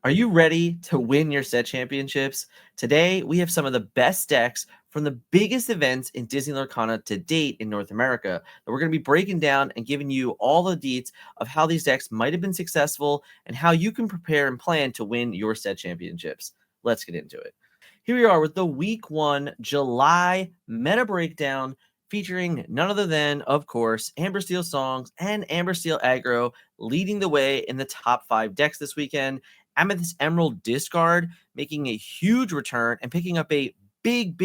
Are you ready to win your set championships? Today, we have some of the best decks from the biggest events in Disney Lorcana to date in North America that we're going to be breaking down and giving you all the deets of how these decks might have been successful and how you can prepare and plan to win your set championships. Let's get into it. Here we are with the Week 1 July meta breakdown featuring none other than, of course, Amber Steel Songs and Amber Steel Aggro leading the way in the top 5 decks this weekend. Amethyst Emerald discard making a huge return and picking up a big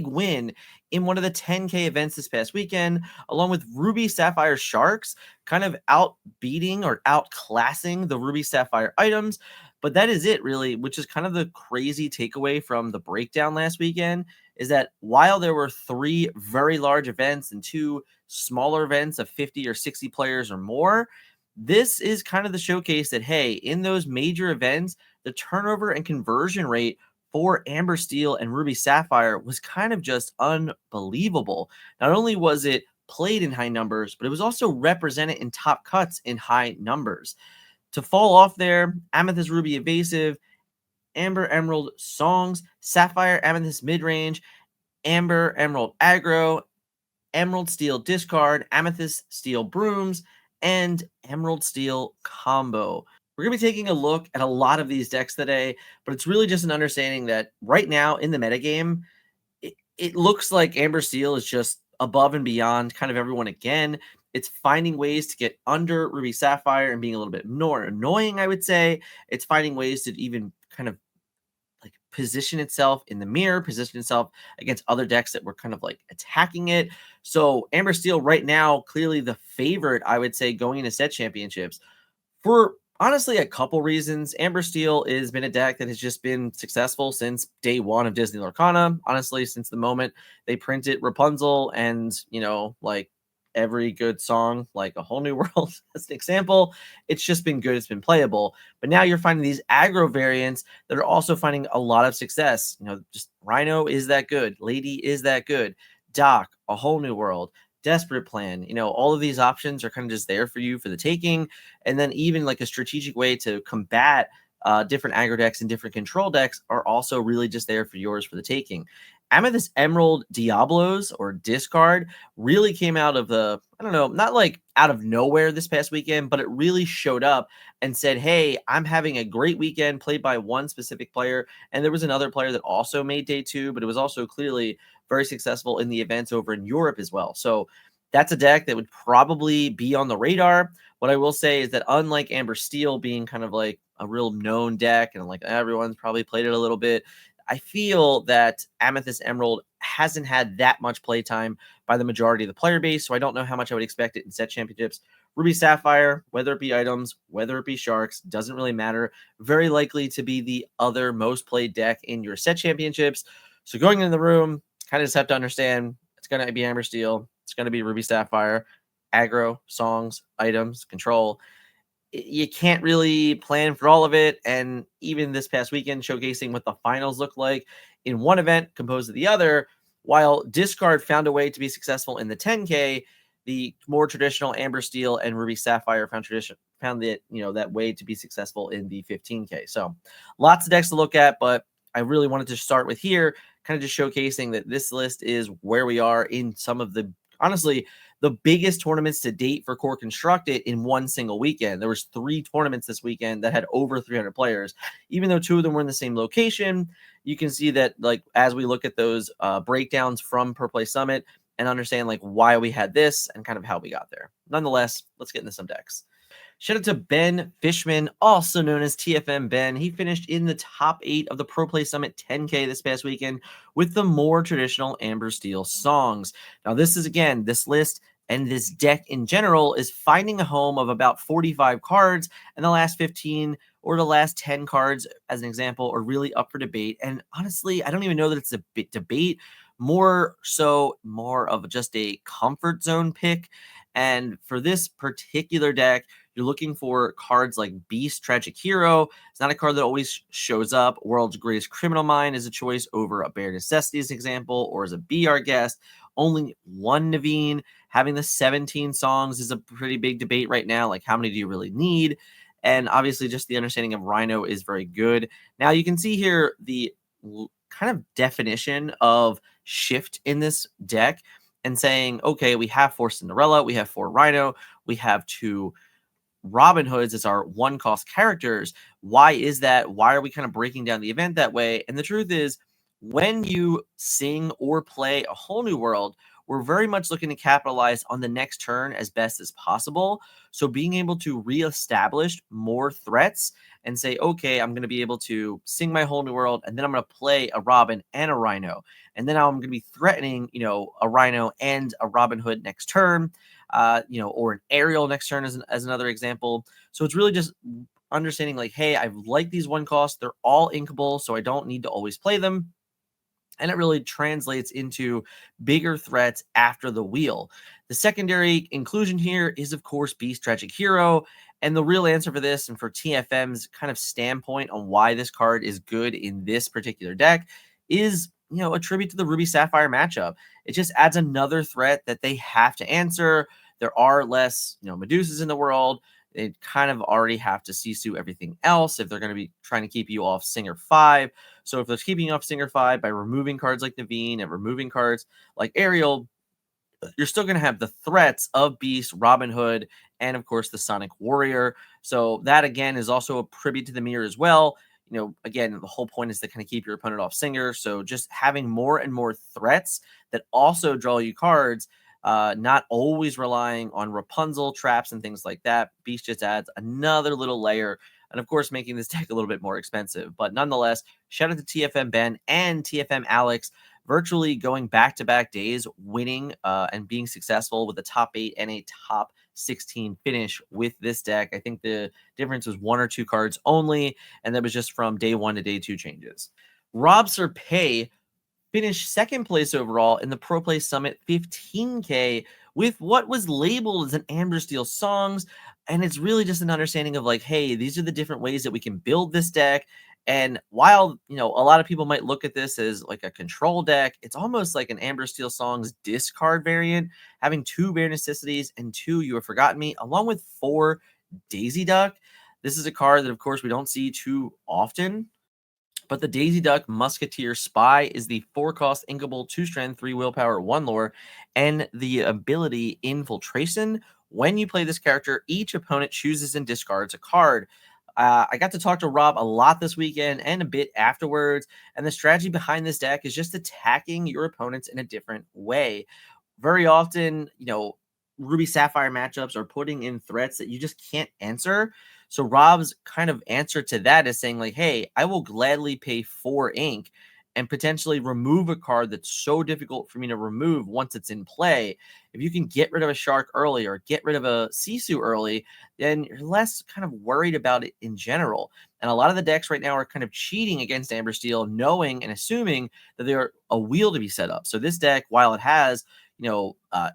win in one of the 10K events this past weekend, along with Ruby Sapphire Sharks kind of outbeating or outclassing the Ruby Sapphire items. But that is it, really, which is kind of the crazy takeaway from the breakdown last weekend, is that while there were 3 very large events and 2 smaller events of 50 or 60 players or more, this is kind of the showcase that, hey, in those major events, the turnover and conversion rate for Amber Steel and Ruby Sapphire was kind of just unbelievable. Not only was it played in high numbers, but it was also represented in top cuts in high numbers. To fall off there, Amethyst Ruby Evasive, Amber Emerald Songs, Sapphire Amethyst Midrange, Amber Emerald Aggro, Emerald Steel Discard, Amethyst Steel Brooms, and Emerald Steel Combo. We're going to be taking a look at a lot of these decks today, but it's really just an understanding that right now in the metagame, it looks like Amber Steel is just above and beyond kind of everyone again. It's finding ways to get under Ruby Sapphire and being a little bit more annoying, I would say. It's finding ways to even kind of like position itself in the mirror, position itself against other decks that were kind of like attacking it. So Amber Steel right now, clearly the favorite, I would say, going into set championships for honestly a couple reasons. Amber Steel has been a deck that has just been successful since day one of Disney Lorcana. Honestly, since the moment they printed Rapunzel and, like every good song, like A Whole New World as an example, it's just been good. It's been playable. But now you're finding these aggro variants that are also finding a lot of success. Just Rhino is that good. Lady is that good. Doc, A Whole New World, Desperate Plan, all of these options are kind of just there for you for the taking. And then even like a strategic way to combat different aggro decks and different control decks are also really just there for yours for the taking. Amethyst Emerald Diablos or discard really came out of the, I don't know, not like out of nowhere this past weekend, but it really showed up and said, hey, I'm having a great weekend played by one specific player. And there was another player that also made day 2, but it was also clearly very successful in the events over in Europe as well. So that's a deck that would probably be on the radar. What I will say is that unlike Amber Steel being kind of like a real known deck and like everyone's probably played it a little bit, I feel that Amethyst Emerald hasn't had that much playtime by the majority of the player base, so I don't know how much I would expect it in set championships. Ruby Sapphire, whether it be items, whether it be sharks, doesn't really matter. Very likely to be the other most played deck in your set championships. So going into the room, kind of just have to understand it's going to be Amber Steel, it's going to be Ruby Sapphire, aggro, songs, items, control. You can't really plan for all of it. And even this past weekend, showcasing what the finals look like in one event composed of the other, while discard found a way to be successful in the 10K, the more traditional Amber Steel and Ruby Sapphire found that way to be successful in the 15K. So lots of decks to look at, but I really wanted to start with here, kind of just showcasing that this list is where we are in some of the, honestly, the biggest tournaments to date for Core Constructed in one single weekend. There was 3 tournaments this weekend that had over 300 players. Even though 2 of them were in the same location, you can see that, like, as we look at those breakdowns from Per Play Summit and understand like why we had this and kind of how we got there. Nonetheless, let's get into some decks. Shout out to Ben Fishman, also known as TFM Ben. He finished in the top 8 of the Pro Play Summit 10K this past weekend with the more traditional Amber Steel songs. Now, this is, again, this list and this deck in general is finding a home of about 45 cards, and the last 15 or the last 10 cards, as an example, are really up for debate. And honestly, I don't even know that it's a bit debate, more of just a comfort zone pick. And for this particular deck, you're looking for cards like Beast, Tragic Hero. It's not a card that always shows up. World's Greatest Criminal Mind is a choice over a Bare Necessity as an example, or as a BR guest. Only one Naveen. Having the 17 songs is a pretty big debate right now. Like, how many do you really need? And obviously, just the understanding of Rhino is very good. Now, you can see here the kind of definition of shift in this deck and saying, okay, we have 4 Cinderella, we have 4 Rhino, we have 2 Robin Hoods as our 1-cost characters. Why is that? Why are we kind of breaking down the event that way? And the truth is, when you sing or play A Whole New World, we're very much looking to capitalize on the next turn as best as possible. So being able to reestablish more threats and say, okay, I'm going to be able to sing my Whole New World, and then I'm going to play a Robin and a Rhino. And then I'm going to be threatening, a Rhino and a Robin Hood next turn, or an Aerial next turn as another example. So it's really just understanding like, hey, I like these 1 costs. They're all inkable, so I don't need to always play them. And it really translates into bigger threats after the wheel. The secondary inclusion here is, of course, Beast Tragic Hero. And the real answer for this and for TFM's kind of standpoint on why this card is good in this particular deck is, a tribute to the Ruby Sapphire matchup. It just adds another threat that they have to answer. There are less, Medusas in the world. They kind of already have to Sisu everything else if they're going to be trying to keep you off Singer 5. So if they're keeping you off Singer 5 by removing cards like Naveen and removing cards like Ariel, you're still going to have the threats of Beast, Robin Hood, and of course the Sonic Warrior. So that again is also a tribute to the mirror as well. Again, the whole point is to kind of keep your opponent off Singer. So just having more and more threats that also draw you cards, not always relying on Rapunzel traps and things like that. Beast just adds another little layer, and of course making this deck a little bit more expensive. But nonetheless, shout out to TFM Ben and TFM Alex, virtually going back-to-back days, winning and being successful with a top 8 and a top 16 finish with this deck. I think the difference was 1 or 2 cards only, and that was just from day 1 to day 2 changes. Rob Serpe finished second place overall in the Pro Play Summit 15K with what was labeled as an Amber Steel songs. And it's really just an understanding of like, hey, these are the different ways that we can build this deck. And while, a lot of people might look at this as like a control deck, it's almost like an Amber Steel songs discard variant, having 2 Bare Necessities and 2 You Have Forgotten Me, along with 4 Daisy Duck. This is a card that, of course, we don't see too often. But the Daisy Duck Musketeer Spy is the 4-cost inkable, 2 strength, 3 willpower, 1 lore, and the ability Infiltration. When you play this character, each opponent chooses and discards a card. I got to talk to Rob a lot this weekend and a bit afterwards, and the strategy behind this deck is just attacking your opponents in a different way. Very often, Ruby Sapphire matchups are putting in threats that you just can't answer. So Rob's kind of answer to that is saying like, hey, I will gladly pay 4 ink and potentially remove a card that's so difficult for me to remove once it's in play. If you can get rid of a Shark early or get rid of a Sisu early, then you're less kind of worried about it in general. And a lot of the decks right now are kind of cheating against Amber Steel, knowing and assuming that they're a wheel to be set up. So this deck, while it has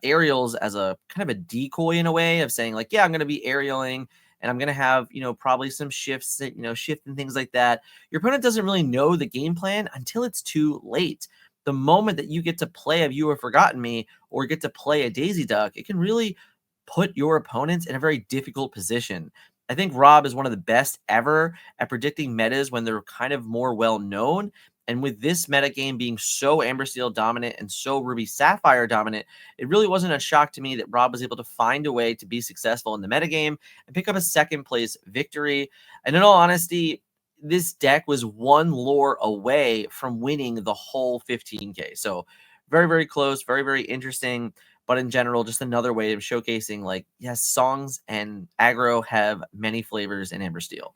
aerials as a kind of a decoy in a way of saying like, yeah, I'm going to be aerialing and I'm going to have, probably some shifts, shift and things like that. Your opponent doesn't really know the game plan until it's too late. The moment that you get to play a You Have Forgotten Me or get to play a Daisy Duck, it can really put your opponents in a very difficult position. I think Rob is one of the best ever at predicting metas when they're kind of more well known. And with this meta game being so Amber Steel dominant and so Ruby Sapphire dominant, it really wasn't a shock to me that Rob was able to find a way to be successful in the meta game and pick up a second place victory. And in all honesty, this deck was 1 lore away from winning the whole 15K. So very, very close, very, very interesting. But in general, just another way of showcasing like, yes, songs and aggro have many flavors in Amber Steel.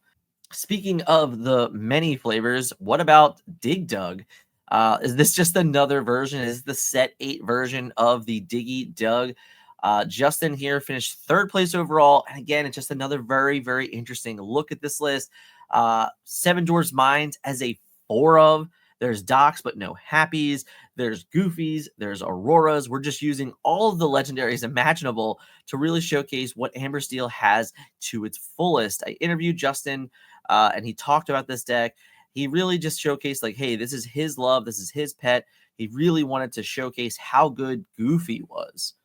Speaking of the many flavors, what about Dig Dug? Is this just another version? Is the set 8 version of the Diggy Dug? Justin here finished 3rd place overall. And again, it's just another very, very interesting look at this list. 7 Dwarfs Mines as a 4 of. There's Docs, but no Happies. There's Goofies. There's Auroras. We're just using all of the legendaries imaginable to really showcase what Amber Steel has to its fullest. I interviewed Justin and he talked about this deck. He really just showcased like, hey, this is his love. This is his pet. He really wanted to showcase how good Goofy was.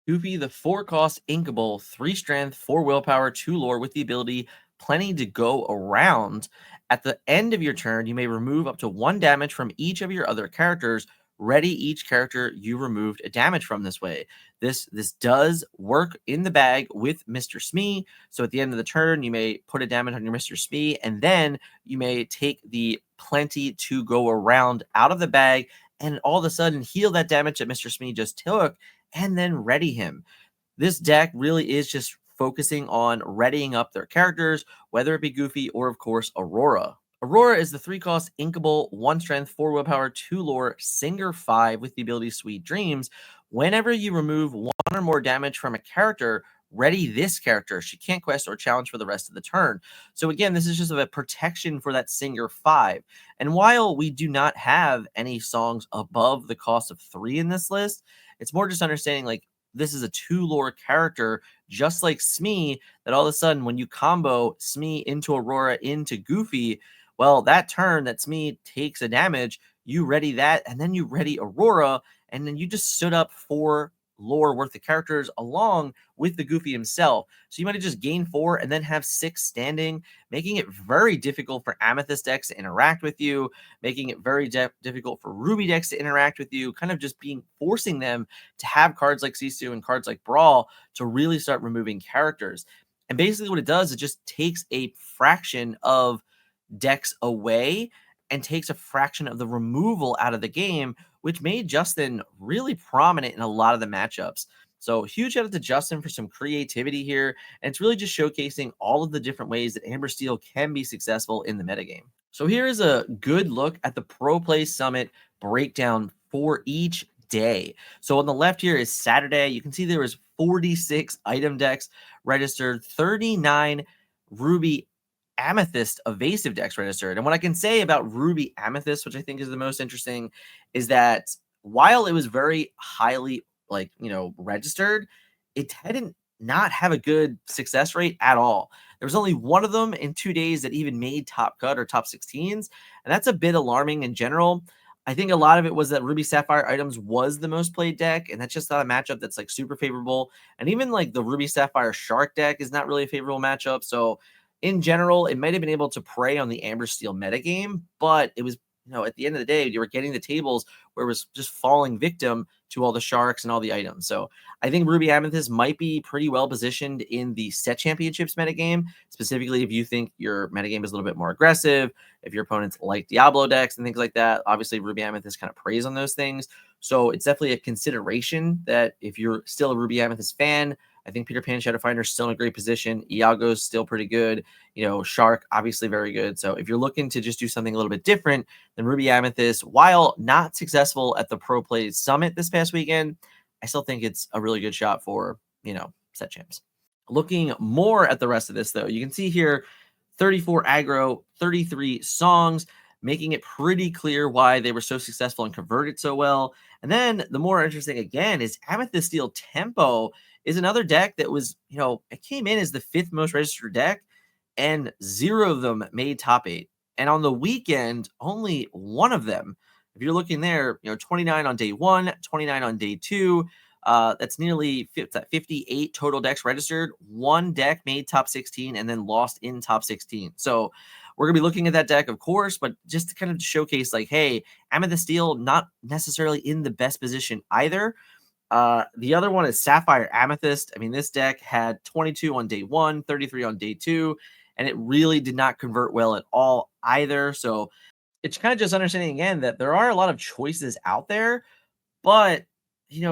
Goofy, the 4-cost inkable, 3 strength, 4 willpower, 2 lore with the ability plenty to go around. At the end of your turn, you may remove up to 1 damage from each of your other characters. Ready each character you removed a damage from this way. This does work in the bag with Mr. Smee. So at the end of the turn, you may put a damage on your Mr. Smee, and then you may take the plenty to go around out of the bag and all of a sudden heal that damage that Mr. Smee just took and then ready him. This deck really is just focusing on readying up their characters, whether it be Goofy or, of course, Aurora. Aurora is the 3-cost Inkable, 1 strength, 4 willpower, 2 lore, Singer 5 with the ability Sweet Dreams. Whenever you remove 1 or more damage from a character, ready this character. She can't quest or challenge for the rest of the turn. So again, this is just a protection for that Singer 5. And while we do not have any songs above the cost of 3 in this list, it's more just understanding like this is a 2 lore character, just like Smee, that all of a sudden when you combo Smee into Aurora into Goofy, well, that turn that Smee takes a damage, you ready that, and then you ready Aurora, and then you just stood up 4 lore worth of characters along with the Goofy himself. So you might have just gained 4 and then have 6 standing, making it very difficult for Amethyst decks to interact with you, making it very difficult for Ruby decks to interact with you, kind of just forcing them to have cards like Sisu and cards like Brawl to really start removing characters. And basically what it does, it just takes a fraction of decks away and takes a fraction of the removal out of the game, which made Justin really prominent in a lot of the matchups. So huge shout out to Justin for some creativity here. And it's really just showcasing all of the different ways that Amber Steel can be successful in the metagame. So here is a good look at the Pro Play Summit breakdown for each day. So on the left here is Saturday. You can see there was 46 item decks registered, 39 Ruby Amethyst Evasive decks registered. And what I can say about Ruby Amethyst, which I think is the most interesting, is that while it was very highly registered, it didn't not have a good success rate at all. There was only one of them in 2 days that even made top cut or top 16s, and that's a bit alarming in general. I think a lot of it was that Ruby Sapphire items was the most played deck, and that's just not a matchup that's like super favorable. And even like the Ruby Sapphire Shark deck is not really a favorable matchup. So in general, it might have been able to prey on the Amber Steel metagame, but it was, at the end of the day, you were getting the tables where it was just falling victim to all the sharks and all the items. So I think Ruby Amethyst might be pretty well positioned in the set championships metagame, specifically if you think your metagame is a little bit more aggressive, if your opponents like Diablo decks and things like that. Obviously, Ruby Amethyst kind of preys on those things. So it's definitely a consideration that if you're still a Ruby Amethyst fan, I think Peter Pan Shadowfinder is still in a great position. Iago's still pretty good. Shark, obviously very good. So if you're looking to just do something a little bit different than Ruby Amethyst, while not successful at the Pro Play Summit this past weekend, I still think it's a really good shot for, set champs. Looking more at the rest of this, though, you can see here 34 aggro, 33 songs, making it pretty clear why they were so successful and converted so well. And then the more interesting, again, is Amethyst Steel Tempo is another deck that was, it came in as the 5th most registered deck, and 0 of them made top 8. And on the weekend, only 1 of them. If you're looking there, 29 on day 1, 29 on day 2. That's nearly 58 total decks registered. 1 deck made top 16 and then lost in top 16. So we're going to be looking at that deck, of course, but just to kind of showcase like, hey, Amethyst Steel not necessarily in the best position either. The other one is Sapphire Amethyst. I mean, this deck had 22 on day 1, 33 on day 2, and it really did not convert well at all either. So it's kind of just understanding again that there are a lot of choices out there, but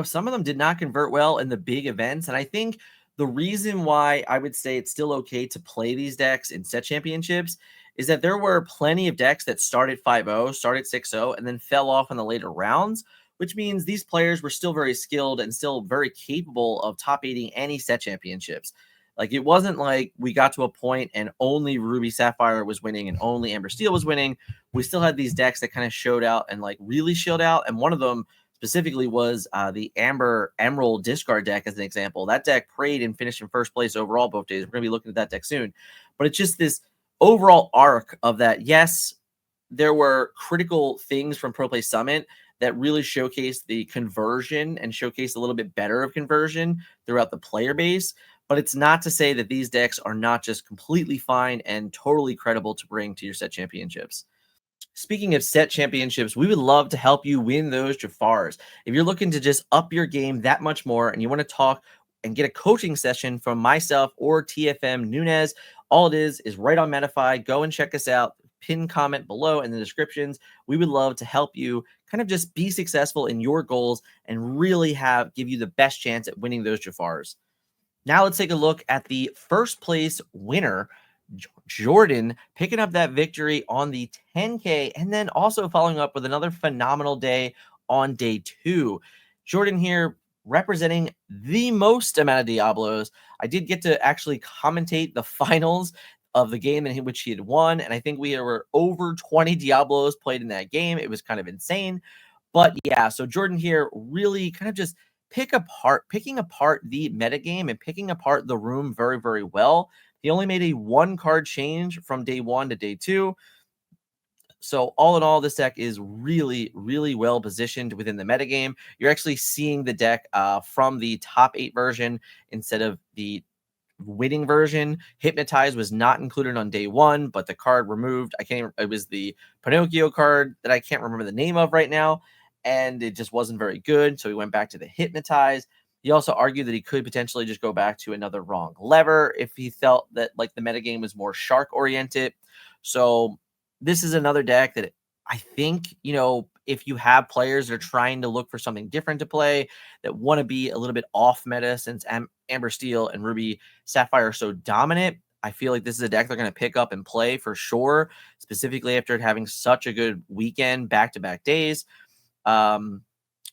some of them did not convert well in the big events. And I think the reason why I would say it's still okay to play these decks in set championships is that there were plenty of decks that started 5-0, started 6-0, and then fell off in the later rounds, which means these players were still very skilled and still very capable of top 8ing any set championships. Like, it wasn't like we got to a point and only Ruby Sapphire was winning and only Amber Steel was winning. We still had these decks that kind of showed out and like really showed out. And one of them specifically was the Amber Emerald discard deck as an example. That deck prayed and finished in first place overall both days. We're going to be looking at that deck soon. But it's just this overall arc of that. Yes, there were critical things from Pro Play Summit that really showcased the conversion and showcased a little bit better of conversion throughout the player base. But it's not to say that these decks are not just completely fine and totally credible to bring to your set championships. Speaking of set championships, we would love to help you win those Jafars. If you're looking to just up your game that much more and you want to talk and get a coaching session from myself or TFM Nunez, all it is right on Metafy. Go and check us out. Pin comment below in the descriptions. We would love to help you kind of just be successful in your goals and really give you the best chance at winning those Jafars. Now let's take a look at the first place winner, Jourdan, picking up that victory on the 10K and then also following up with another phenomenal day on day 2. Jourdan here representing the most amount of Diablos. I did get to actually commentate the finals of the game in which he had won, and I think we were over 20 Diablos played in that game. It was kind of insane. But yeah, so Jourdan here really kind of just picking apart the metagame and picking apart the room very, very well. He only made a 1-card change from day 1 to day 2. So all in all, this deck is really, really well positioned within the metagame. You're actually seeing the deck from the top 8 version instead of the winning version. Hypnotize was not included on day 1, but the card removed. It was the Pinocchio card that I can't remember the name of right now, and it just wasn't very good. So he went back to the Hypnotize. He also argued that he could potentially just go back to another wrong lever if he felt that like the metagame was more shark oriented. So this is another deck that I think, if you have players that are trying to look for something different to play, that want to be a little bit off meta since Amber Steel and Ruby Sapphire are so dominant, I feel like this is a deck they're going to pick up and play for sure, specifically after having such a good weekend, back-to-back days.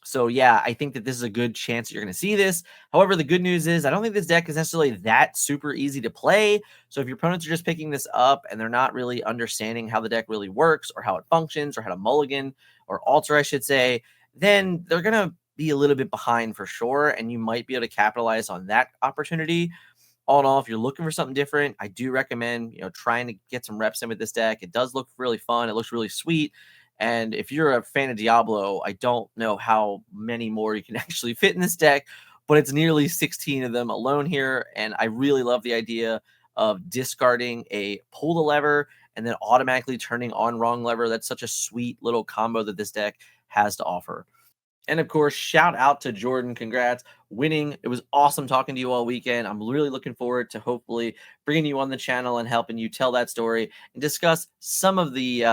So yeah, I think that this is a good chance that you're going to see this. However, the good news is I don't think this deck is necessarily that super easy to play. So if your opponents are just picking this up and they're not really understanding how the deck really works or how it functions or how to mulligan or alter, I should say, then they're going to be a little bit behind for sure. And you might be able to capitalize on that opportunity. All in all, if you're looking for something different, I do recommend, trying to get some reps in with this deck. It does look really fun. It looks really sweet. And if you're a fan of Diablo, I don't know how many more you can actually fit in this deck, but it's nearly 16 of them alone here. And I really love the idea of discarding a pull the lever and then automatically turning on wrong lever. That's such a sweet little combo that this deck has to offer. And of course, shout out to Jourdan. Congrats winning. It was awesome talking to you all weekend. I'm really looking forward to hopefully bringing you on the channel and helping you tell that story and discuss some of the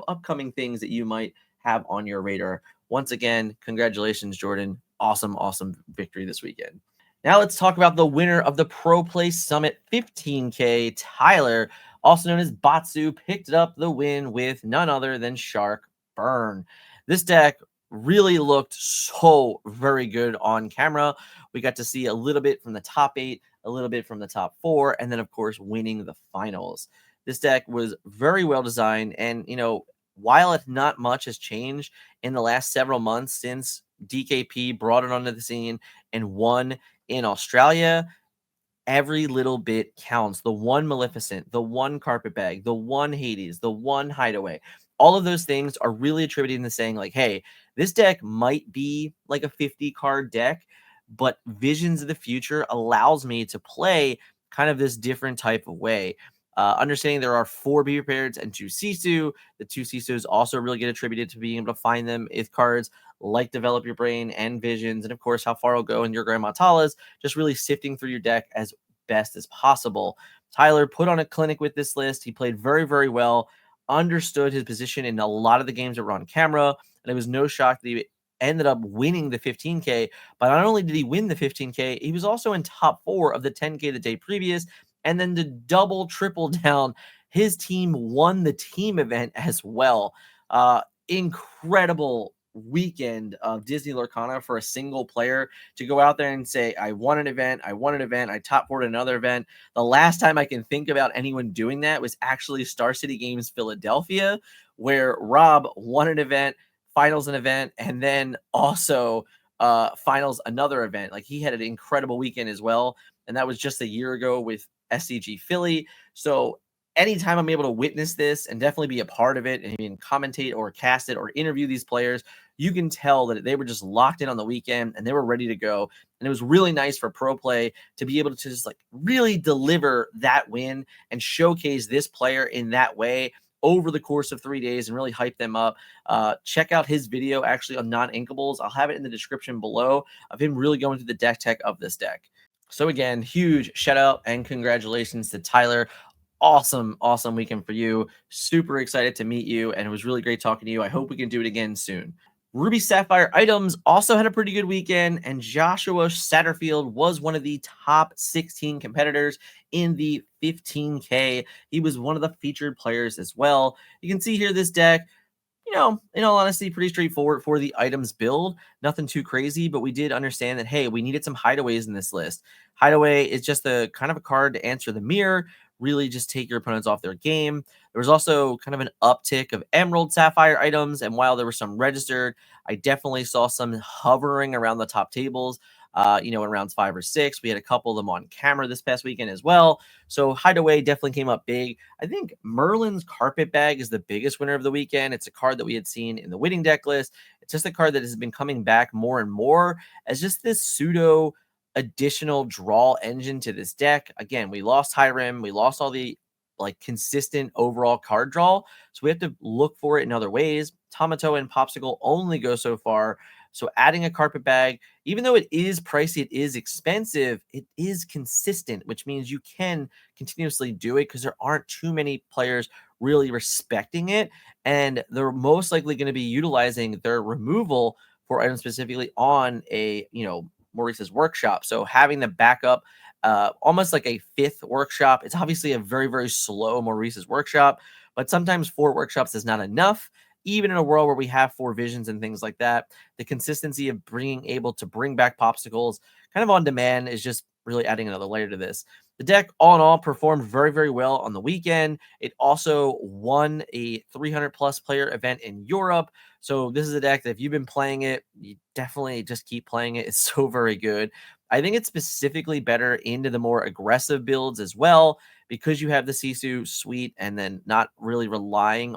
upcoming things that you might have on your radar. Once again, congratulations, Jourdan. Awesome victory this weekend. Now let's talk about the winner of the Pro Play Summit 15K. Tyler, also known as Batsu, picked up the win with none other than Shark Burn. This deck really looked so very good on camera. We got to see a little bit from the top 8, a little bit from the top 4, and then of course winning the finals. This deck was very well designed, and while not much has changed in the last several months since DKP brought it onto the scene and won in Australia, every little bit counts. The one Maleficent, the one Carpetbag, the one Hades, the one Hideaway. All of those things are really attributing to saying like, hey, this deck might be like a 50-card deck, but Visions of the Future allows me to play kind of this different type of way. Understanding there are 4 Be Prepared and 2 Sisu. The 2 Sisus also really get attributed to being able to find them if cards like Develop Your Brain and Visions, and of course How Far Will Go and Your Grandma Tala's, just really sifting through your deck as best as possible. Tyler put on a clinic with this list. He played very, very well, understood his position in a lot of the games that were on camera, and it was no shock that he ended up winning the 15K. But not only did he win the 15K, he was also in top 4 of the 10K the day previous. And then to double, triple down, his team won the team event as well. Incredible weekend of Disney Lorcana for a single player to go out there and say, I won an event, I top 4'd another event. The last time I can think about anyone doing that was actually Star City Games Philadelphia, where Rob won an event, finals an event, and then also finals another event. Like, he had an incredible weekend as well, and that was just a year ago with SCG Philly. So anytime I'm able to witness this and definitely be a part of it and even commentate or cast it or interview these players, you can tell that they were just locked in on the weekend and they were ready to go. And it was really nice for Pro Play to be able to just like really deliver that win and showcase this player in that way over the course of 3 days and really hype them up. Check out his video actually on non-inkables. I'll have it in the description below of him really going through the deck tech of this deck. So again, huge shout out and congratulations to Tyler. Awesome weekend for you. Super excited to meet you, and it was really great talking to you. I hope we can do it again soon. Ruby Sapphire Items also had a pretty good weekend, and Joshua Satterfield was one of the top 16 competitors in the 15K. He was one of the featured players as well. You can see here this deck, you know, in all honesty, pretty straightforward for the items build. Nothing too crazy, but we did understand that, hey, we needed some hideaways in this list. Hideaway is just a kind of a card to answer the mirror, really just take your opponents off their game. There was also kind of an uptick of Emerald Sapphire items, and while there were some registered, I definitely saw some hovering around the top tables. In rounds 5 or 6. We had a couple of them on camera this past weekend as well. So Hideaway definitely came up big. I think Merlin's Carpet Bag is the biggest winner of the weekend. It's a card that we had seen in the winning deck list. It's just a card that has been coming back more and more as just this pseudo additional draw engine to this deck. Again, we lost Hiram. We lost all the like consistent overall card draw. So we have to look for it in other ways. Tomato and Popsicle only go so far. So adding a carpet bag, even though it is pricey, it is expensive, it is consistent, which means you can continuously do it because there aren't too many players really respecting it. And they're most likely going to be utilizing their removal for items specifically on a, Maurice's workshop. So having the backup, almost like a 5th workshop, it's obviously a very, very slow Maurice's workshop, but sometimes 4 workshops is not enough. Even in a world where we have 4 visions and things like that, the consistency of being able to bring back popsicles kind of on demand is just really adding another layer to this. The deck, all in all, performed very, very well on the weekend. It also won a 300 plus player event in Europe. So this is a deck that if you've been playing it, you definitely just keep playing it. It's so very good. I think it's specifically better into the more aggressive builds as well, because you have the Sisu suite and then not really relying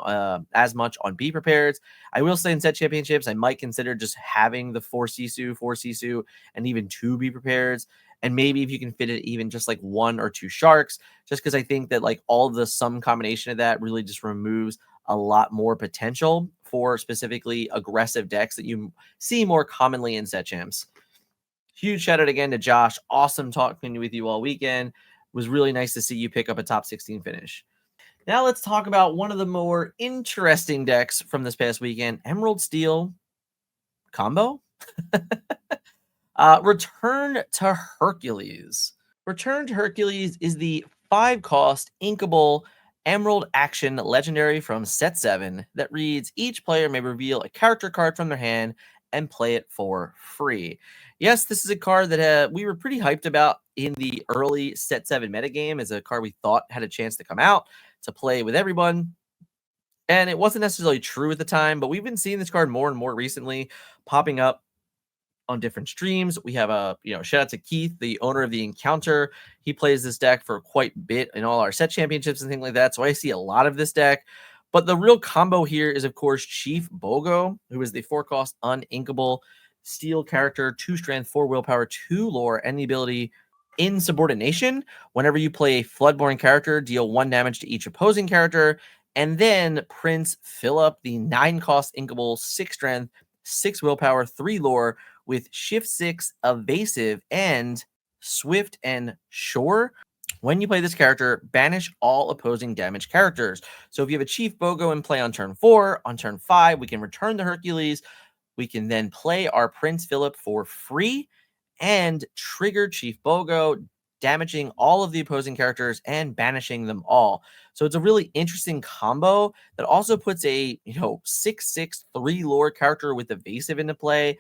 as much on be prepared. I will say in set championships, I might consider just having the 4 Sisu, and even 2 be prepared. And maybe if you can fit it even just like 1 or 2 sharks, just because I think that like all the sum combination of that really just removes a lot more potential for specifically aggressive decks that you see more commonly in set champs. Huge shout out again to Josh. Awesome talking with you all weekend. It was really nice to see you pick up a top 16 finish. Now let's talk about one of the more interesting decks from this past weekend, Emerald Steel combo. Return to Hercules. Return to Hercules is the 5-cost inkable Emerald Action legendary from set 7 that reads, each player may reveal a character card from their hand and play it for free. Yes, this is a card that we were pretty hyped about in the early set 7 metagame as a card we thought had a chance to come out to play with everyone. And it wasn't necessarily true at the time, but we've been seeing this card more and more recently popping up on different streams. We have a, shout out to Keith, the owner of the Encounter. He plays this deck for quite a bit in all our set championships and things like that. So I see a lot of this deck. But the real combo here is, of course, Chief Bogo, who is the 4-cost uninkable steel character, 2 strength, 4 willpower, 2 lore, and the ability Insubordination. Whenever you play a Floodborn character, deal 1 damage to each opposing character. And then Prince Philip, the 9-cost inkable, 6 strength, 6 willpower, 3 lore, with Shift 6, Evasive, and Swift and Sure. When you play this character, banish all opposing damage characters. So if you have a Chief Bogo in play on turn 4, on turn 5, we can return the Hercules. We can then play our Prince Philip for free and trigger Chief Bogo, damaging all of the opposing characters and banishing them all. So it's a really interesting combo that also puts a 6/6 3 lore character with Evasive into play.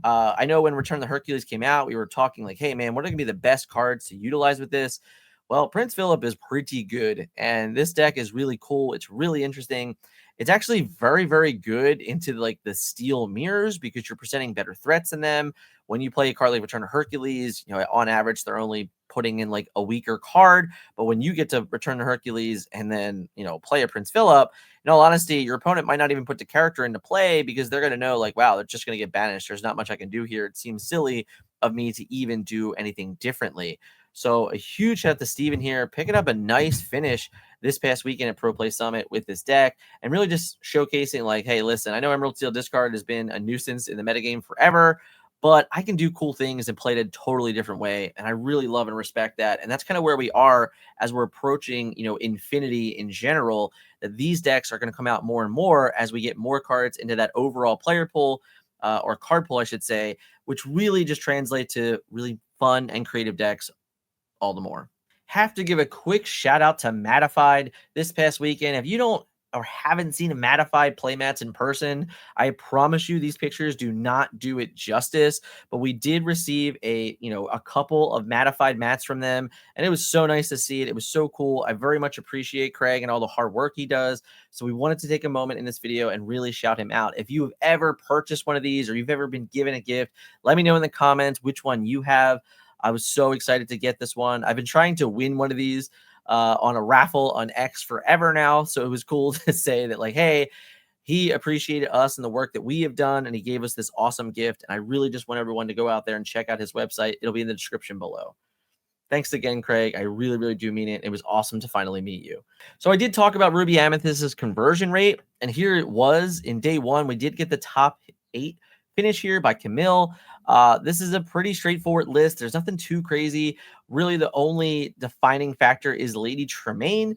I know when Return of the Hercules came out, we were talking like, hey, man, what are going to be the best cards to utilize with this? Well, Prince Philip is pretty good, and this deck is really cool. It's really interesting. It's actually very, very good into like the steel mirrors because you're presenting better threats in them. When you play a card like Return to Hercules, on average, they're only putting in like a weaker card. But when you get to Return to Hercules and then, play a Prince Philip, in all honesty, your opponent might not even put the character into play because they're going to know, like, wow, they're just going to get banished. There's not much I can do here. It seems silly of me to even do anything differently. So a huge shout out to Steven here, picking up a nice finish this past weekend at Pro Play Summit with this deck and really just showcasing like, hey, listen, I know Emerald Steel Discard has been a nuisance in the metagame forever, but I can do cool things and play it a totally different way. And I really love and respect that. And that's kind of where we are as we're approaching, infinity in general, that these decks are going to come out more and more as we get more cards into that overall player pool, or card pool, I should say, which really just translate to really fun and creative decks all the more. Have to give a quick shout out to Matified this past weekend. If you don't or haven't seen a Matified playmats in person, I promise you these pictures do not do it justice. But we did receive a couple of Matified mats from them, and it was so nice to see it. It was so cool. I very much appreciate Craig and all the hard work he does. So we wanted to take a moment in this video and really shout him out. If you have ever purchased one of these or you've ever been given a gift, let me know in the comments which one you have. I was so excited to get this one. I've been trying to win one of these on a raffle on X forever now. So it was cool to say that, like, hey, he appreciated us and the work that we have done, and he gave us this awesome gift. And I really just want everyone to go out there and check out his website. It'll be in the description below. Thanks again, Craig. I really, really do mean it. It was awesome to finally meet you. So I did talk about Ruby Amethyst's conversion rate, and here it was in day one. We did get the top 8 finish here by Camille. This is a pretty straightforward list. There's nothing too crazy. Really, the only defining factor is Lady Tremaine.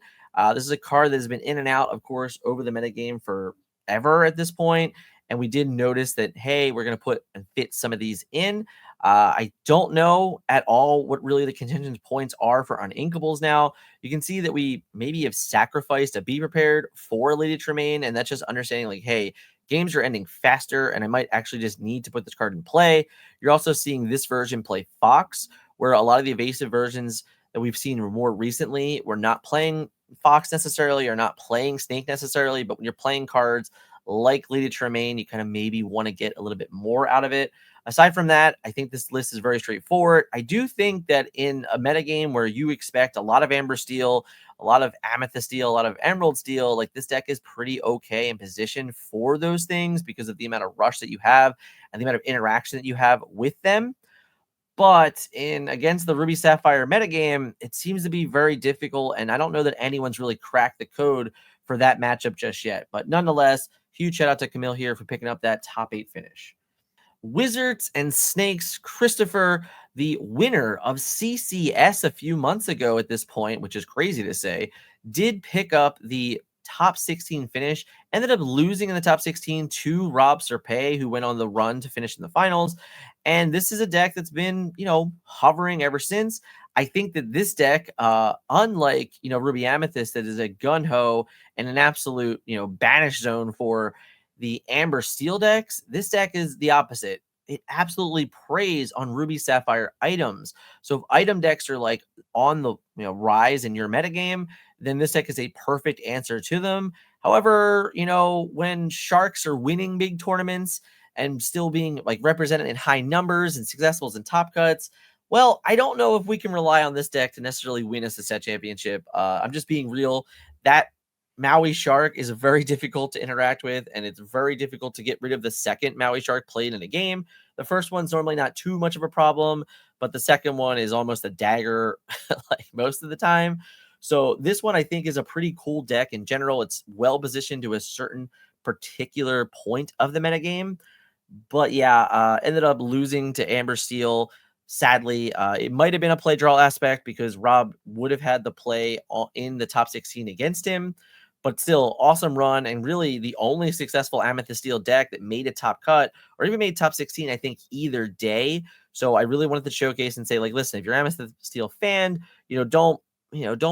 This is a card that has been in and out, of course, over the metagame forever at this point. And we did notice that, hey, we're going to put and fit some of these in. I don't know at all what really the contingent points are for Uninkables now. You can see that we maybe have sacrificed a Be Prepared for Lady Tremaine, and that's just understanding like, hey, games are ending faster, and I might actually just need to put this card in play. You're also seeing this version play Fox, where a lot of the evasive versions that we've seen more recently, we're not playing Fox necessarily or not playing Snake necessarily, but when you're playing cards like Lady Tremaine, you kind of maybe want to get a little bit more out of it. Aside from that, I think this list is very straightforward. I do think that in a metagame where you expect a lot of Amber Steel, a lot of Amethyst Steel, a lot of Emerald Steel, like this deck is pretty okay in position for those things because of the amount of rush that you have and the amount of interaction that you have with them. But in against the Ruby Sapphire metagame, it seems to be very difficult, and I don't know that anyone's really cracked the code for that matchup just yet. But nonetheless, huge shout out to Camille here for picking up that top 8 finish. Wizards and Snakes, Christopher, the winner of CCS a few months ago at this point, which is crazy to say, did pick up the top 16 finish, ended up losing in the top 16 to Rob Serpe, who went on the run to finish in the finals. And this is a deck that's been, hovering ever since. I think that this deck, unlike, Ruby Amethyst, that is a gun ho and an absolute, banish zone for the Amber Steel decks, this deck is the opposite. It absolutely preys on Ruby Sapphire items. So if item decks are like on the rise in your metagame, then this deck is a perfect answer to them. However, when Sharks are winning big tournaments and still being like represented in high numbers and successfuls and top cuts, well, I don't know if we can rely on this deck to necessarily win us a set championship. I'm just being real. That Maui Shark is very difficult to interact with, and it's very difficult to get rid of the second Maui Shark played in a game. The first one's normally not too much of a problem, but the second one is almost a dagger like most of the time. So this one I think is a pretty cool deck in general. It's well positioned to a certain particular point of the metagame. But yeah, ended up losing to Amber Steel. Sadly, it might have been a play draw aspect because Rob would have had the play in the top 16 against him. But still, awesome run, and really the only successful Amethyst Steel deck that made a top cut or even made top 16, I think, either day. So I really wanted to showcase and say, like, listen, if you're Amethyst Steel fan, don't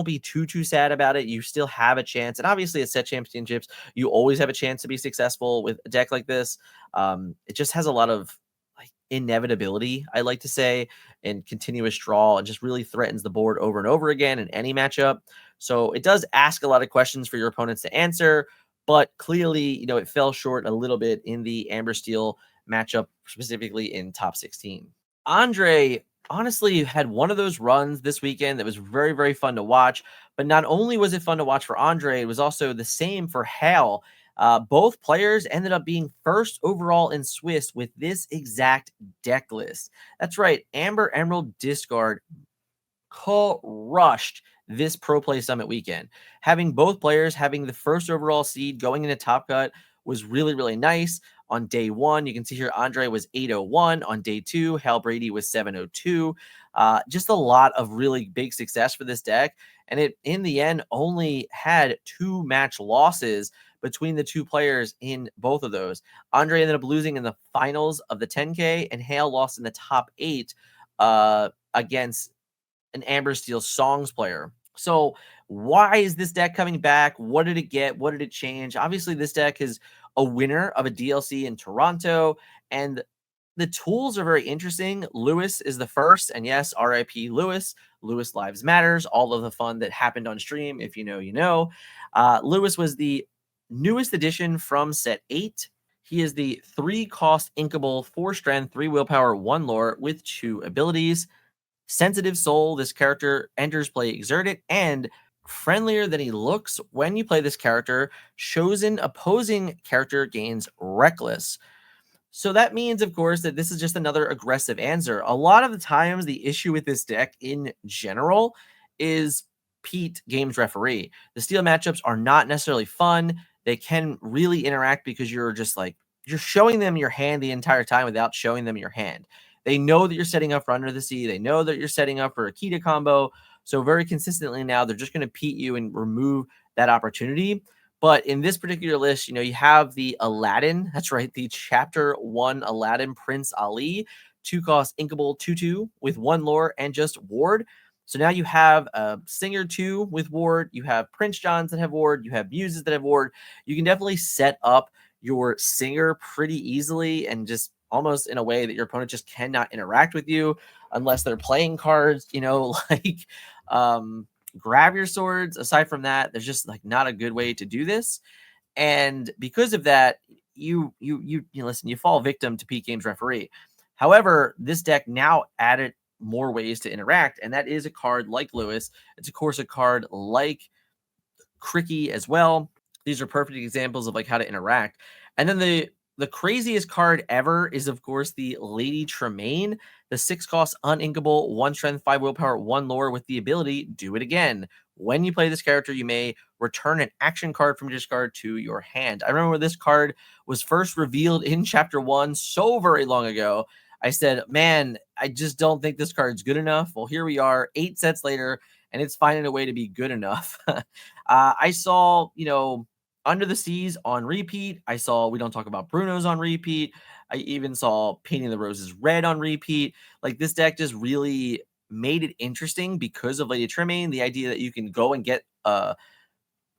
be too sad about it. You still have a chance, and obviously at set championships, you always have a chance to be successful with a deck like this. It just has a lot of like inevitability, I like to say, and continuous draw and just really threatens the board over and over again in any matchup. So it does ask a lot of questions for your opponents to answer, but clearly, it fell short a little bit in the Amber Steel matchup, specifically in top 16. Andre honestly had one of those runs this weekend that was very, very fun to watch. But not only was it fun to watch for Andre, it was also the same for Hale. Both players ended up being first overall in Swiss with this exact deck list. That's right, Amber Emerald Discard crushed this Pro Play Summit weekend. Having both players having the first overall seed going into Top Cut was really, really nice. On day one, you can see here Andre was 801. On day two, Hal Brady was 702. Just a lot of really big success for this deck. And it, in the end, only had 2 match losses between the 2 players in both of those. Andre ended up losing in the finals of the 10K, and Hale lost in the top 8 against an Amber Steel Songs player. So why is this deck coming back? What did it get? What did it change? Obviously, this deck is a winner of a DLC in Toronto, and the tools are very interesting. Lewis is the first, and yes, RIP Lewis. Lewis Lives Matters. All of the fun that happened on stream, if you know, you know. Lewis was the newest addition from set 8. He is the 3-cost inkable, 4 strength, 3 willpower, 1 lore with 2 abilities. Sensitive Soul, this character enters play exerted, and friendlier than he looks when you play this character, chosen opposing character gains Reckless. So that means, of course, that this is just another aggressive answer. A lot of the times, the issue with this deck in general is Pete Games Referee. The steel matchups are not necessarily fun. They can really interact because you're just like, you're showing them your hand the entire time without showing them your hand. They know that you're setting up for Under the Sea. They know that you're setting up for a Kita combo. So very consistently now, they're just going to Pete you and remove that opportunity. But in this particular list, you have the Aladdin. That's right, the Chapter 1 Aladdin Prince Ali. 2-cost inkable 2/2 with 1 lore and just ward. So now you have a Singer 2 with ward. You have Prince Johns that have ward. You have Muses that have ward. You can definitely set up your Singer pretty easily and just almost in a way that your opponent just cannot interact with you unless they're playing cards, like grab your swords. Aside from that, there's just like not a good way to do this. And because of that, you listen, you fall victim to Pete Games Referee. However, this deck now added more ways to interact, and that is a card like Lewis. It's of course a card like Cricky as well. These are perfect examples of like how to interact. And then the craziest card ever is, of course, the Lady Tremaine, the 6-cost uninkable, 1 strength, 5 willpower, 1 lore with the ability Do It Again. When you play this character, you may return an action card from your discard to your hand. I remember when this card was first revealed in Chapter 1 so very long ago. I said, man, I just don't think this card's good enough. Well, here we are 8 sets later, and it's finding a way to be good enough. I saw, Under the Seas on repeat. I saw We Don't Talk About Bruno's on repeat. I even saw Painting the Roses Red on repeat. Like, this deck just really made it interesting because of Lady Tremaine. The idea that you can go and get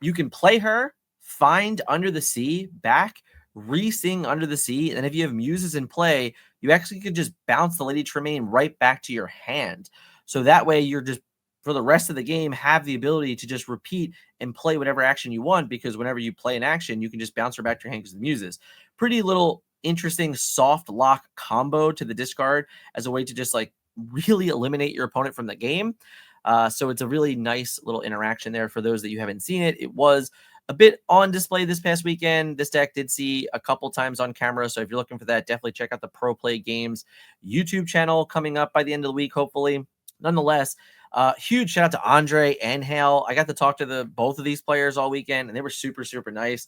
you can play her, find Under the Sea back, re-sing Under the Sea, and if you have Muses in play, you actually could just bounce the Lady Tremaine right back to your hand. So that way you're just, for the rest of the game, have the ability to just repeat and play whatever action you want, because whenever you play an action, you can just bounce her back to your hand because of the Muses. Pretty little interesting soft lock combo to the discard as a way to just like really eliminate your opponent from the game. So it's a really nice little interaction there for those that you haven't seen it. It was a bit on display this past weekend. This deck did see a couple times on camera. So if you're looking for that, definitely check out the Pro Play Games YouTube channel coming up by the end of the week, hopefully. Nonetheless, huge shout out to Andre and Hale. I got to talk to both of these players all weekend, and they were super, super nice.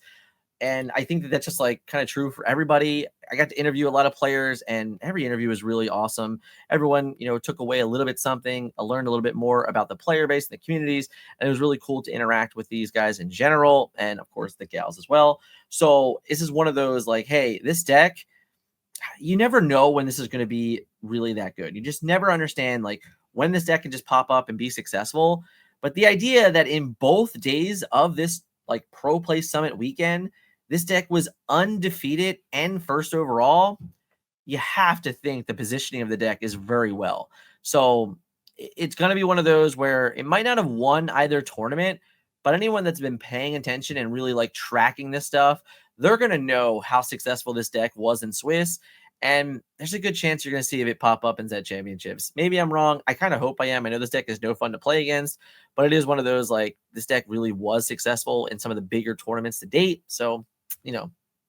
And I think that that's just like kind of true for everybody. I got to interview a lot of players, and every interview was really awesome. Everyone, took away a little bit something. I learned a little bit more about the player base and the communities, and it was really cool to interact with these guys in general, and of course the gals as well. So this is one of those like, hey, this deck, you never know when this is going to be really that good. You just never understand like when this deck can just pop up and be successful. But the idea that in both days of this like Pro Play Summit weekend, this deck was undefeated and first overall, you have to think the positioning of the deck is very well. So it's going to be one of those where it might not have won either tournament, but anyone that's been paying attention and really like tracking this stuff, they're going to know how successful this deck was in Swiss. And there's a good chance you're going to see it pop up in Zed Championships. Maybe I'm wrong. I kind of hope I am. I know this deck is no fun to play against, but it is one of those, like, this deck really was successful in some of the bigger tournaments to date. So,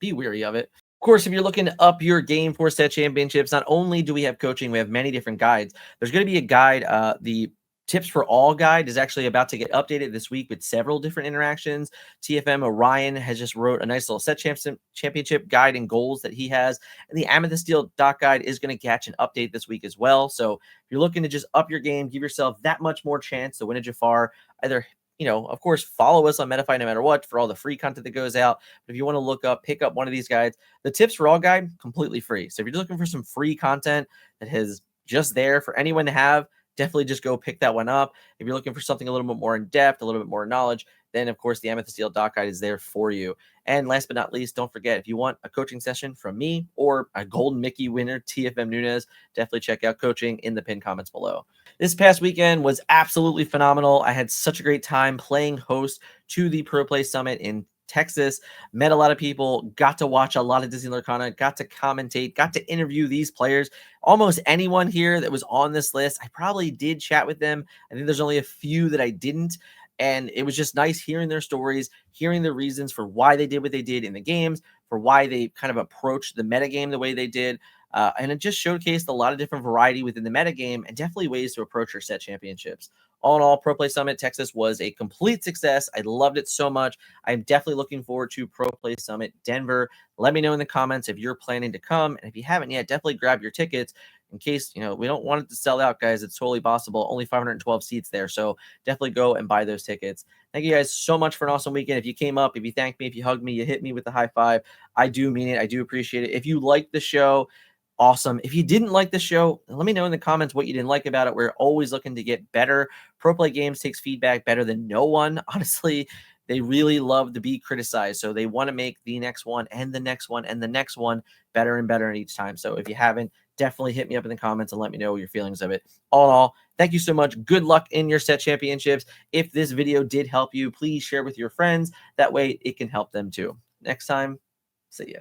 be weary of it. Of course, if you're looking to up your game for Set Championships, not only do we have coaching, we have many different guides. There's going to be a guide, the Tips for All guide is actually about to get updated this week with several different interactions. TFM Orion has just wrote a nice little Set Championship guide and goals that he has. And the Amethyst Doc guide is going to catch an update this week as well. So if you're looking to just up your game, give yourself that much more chance to win a Jafar, either of course, follow us on Metafy no matter what for all the free content that goes out. But if you want to pick up one of these guides, the Tips for All guide, completely free. So if you're looking for some free content that is just there for anyone to have, definitely just go pick that one up. If you're looking for something a little bit more in depth, a little bit more knowledge, then of course the Amethyst Doc guide is there for you. And last but not least, don't forget, if you want a coaching session from me or a Golden Mickey winner, TFM Nunez, definitely check out coaching in the pinned comments below. This past weekend was absolutely phenomenal. I had such a great time playing host to the Pro Play Summit in Texas, met a lot of people, got to watch a lot of Disney Lorcana, got to commentate, got to interview these players. Almost anyone here that was on this list, I probably did chat with them. I think there's only a few that I didn't. And it was just nice hearing their stories, hearing the reasons for why they did what they did in the games, for why they kind of approached the metagame the way they did. And it just showcased a lot of different variety within the metagame and definitely ways to approach your Set Championships. All in all, Pro Play Summit Texas was a complete success. I loved it so much. I'm definitely looking forward to Pro Play Summit Denver. Let me know in the comments if you're planning to come. And if you haven't yet, definitely grab your tickets in case, we don't want it to sell out, guys. It's totally possible. Only 512 seats there. So definitely go and buy those tickets. Thank you guys so much for an awesome weekend. If you came up, if you thanked me, if you hugged me, you hit me with the high five, I do mean it. I do appreciate it. If you liked the show, awesome. If you didn't like the show, let me know in the comments what you didn't like about it. We're always looking to get better. Pro Play Games takes feedback better than no one. Honestly, they really love to be criticized. So they want to make the next one and the next one and the next one better and better each time. So if you haven't, definitely hit me up in the comments and let me know your feelings of it. All in all, thank you so much. Good luck in your Set Championships. If this video did help you, please share with your friends. That way it can help them too. Next time, see ya.